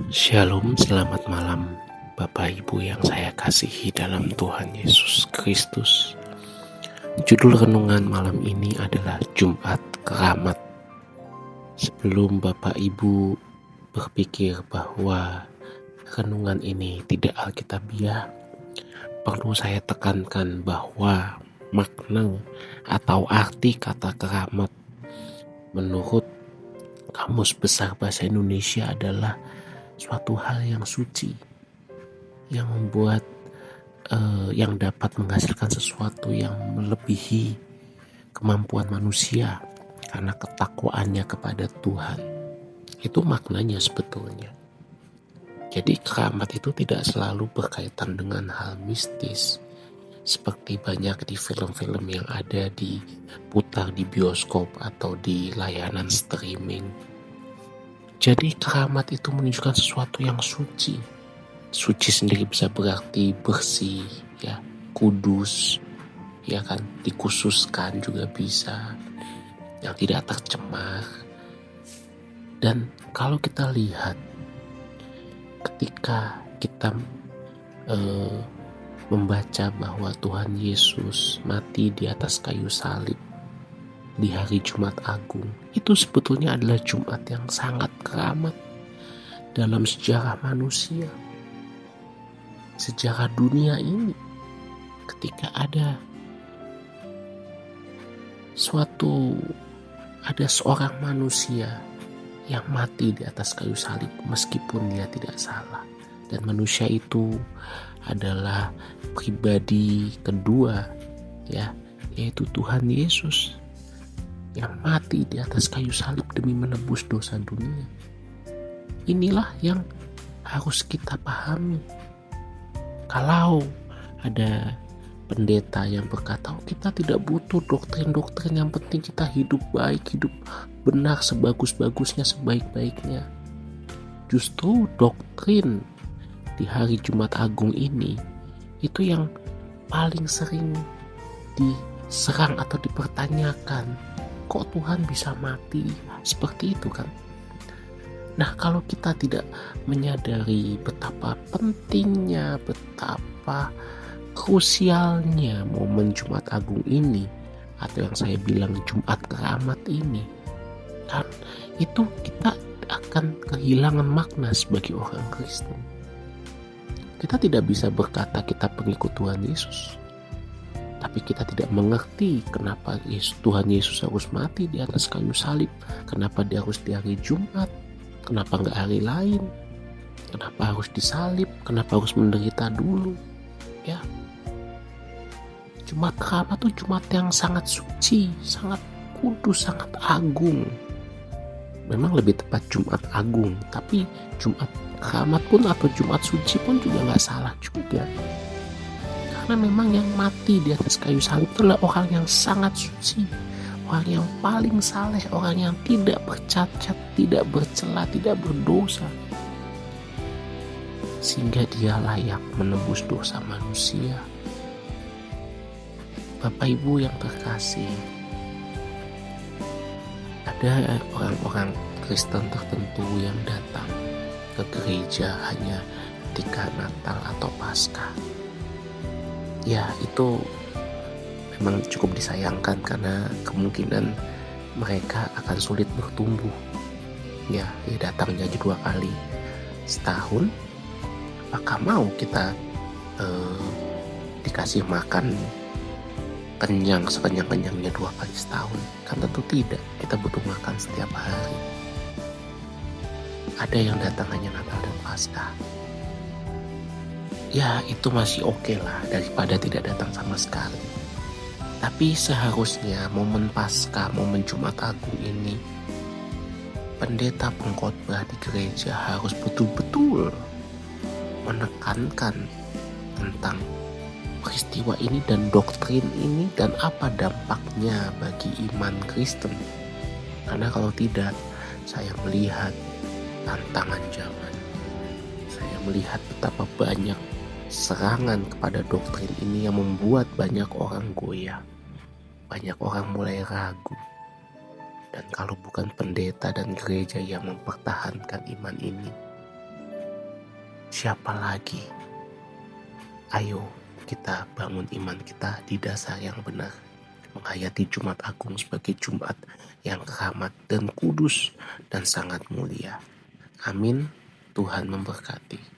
Shalom, selamat malam Bapak Ibu yang saya kasihi dalam Tuhan Yesus Kristus. Judul renungan malam ini adalah Jumat Keramat. Sebelum Bapak Ibu berpikir bahwa renungan ini tidak alkitabiah, perlu saya tekankan bahwa makna atau arti kata keramat menurut Kamus Besar Bahasa Indonesia adalah suatu hal yang suci, yang membuat yang dapat menghasilkan sesuatu yang melebihi kemampuan manusia karena ketakwaannya kepada Tuhan. Itu maknanya sebetulnya. Jadi keramat itu tidak selalu berkaitan dengan hal mistis seperti banyak di film-film yang ada diputar di bioskop atau di layanan streaming. Jadi keramat itu menunjukkan sesuatu yang suci. Suci sendiri bisa berarti bersih, ya, kudus, ya kan, dikhususkan juga bisa, yang tidak tercemar. Dan kalau kita lihat ketika kita membaca bahwa Tuhan Yesus mati di atas kayu salib di hari Jumat Agung, itu sebetulnya adalah Jumat yang sangat keramat dalam sejarah manusia, sejarah dunia ini. Ketika ada seorang manusia yang mati di atas kayu salib meskipun dia tidak salah, dan manusia itu adalah pribadi kedua, ya, yaitu Tuhan Yesus yang mati di atas kayu salib demi menebus dosa dunia. Inilah yang harus kita pahami. Kalau ada pendeta yang berkata, kita tidak butuh doktrin-doktrin, yang penting kita hidup baik, hidup benar sebagus-bagusnya, sebaik-baiknya. Justru doktrin di hari Jumat Agung ini itu yang paling sering diserang atau dipertanyakan. Kok Tuhan bisa mati seperti itu kan? Nah, kalau kita tidak menyadari betapa pentingnya, betapa krusialnya momen Jumat Agung ini, atau yang saya bilang Jumat Keramat ini, kan, itu kita akan kehilangan makna sebagai orang Kristen. Kita tidak bisa berkata kita pengikut Tuhan Yesus, tapi kita tidak mengerti kenapa Tuhan Yesus harus mati di atas kayu salib, kenapa dia harus di hari Jumat, kenapa nggak hari lain, kenapa harus disalib, kenapa harus menderita dulu, ya. Jumat Keramat itu Jumat yang sangat suci, sangat kudus, sangat agung. Memang lebih tepat Jumat Agung, tapi Jumat Keramat pun atau Jumat Suci pun juga nggak salah juga. Karena memang yang mati di atas kayu salib adalah orang yang sangat suci, orang yang paling saleh, orang yang tidak bercacat, tidak bercela, tidak berdosa, sehingga dia layak menebus dosa manusia. Bapak Ibu yang terkasih, ada orang-orang Kristen tertentu yang datang ke gereja hanya ketika Natal atau Paskah. Ya, itu memang cukup disayangkan karena kemungkinan mereka akan sulit bertumbuh. Ya datangnya aja 2 kali setahun, apakah mau kita dikasih makan kenyang sekenyang-kenyangnya 2 kali setahun? Kan tentu tidak, kita butuh makan setiap hari. Ada yang datang hanya Natal dan Paskah. Ya itu masih oke lah daripada tidak datang sama sekali. Tapi seharusnya momen Paskah, momen Jumat Agung ini, pendeta pengkhotbah di gereja harus betul-betul menekankan tentang peristiwa ini dan doktrin ini dan apa dampaknya bagi iman Kristen. Karena kalau tidak, saya melihat tantangan zaman. Saya melihat betapa banyak serangan kepada doktrin ini yang membuat banyak orang goyah, banyak orang mulai ragu. Dan kalau bukan pendeta dan gereja yang mempertahankan iman ini, siapa lagi? Ayo kita bangun iman kita di dasar yang benar, menghayati Jumat Agung sebagai Jumat yang keramat dan kudus dan sangat mulia. Amin. Tuhan memberkati.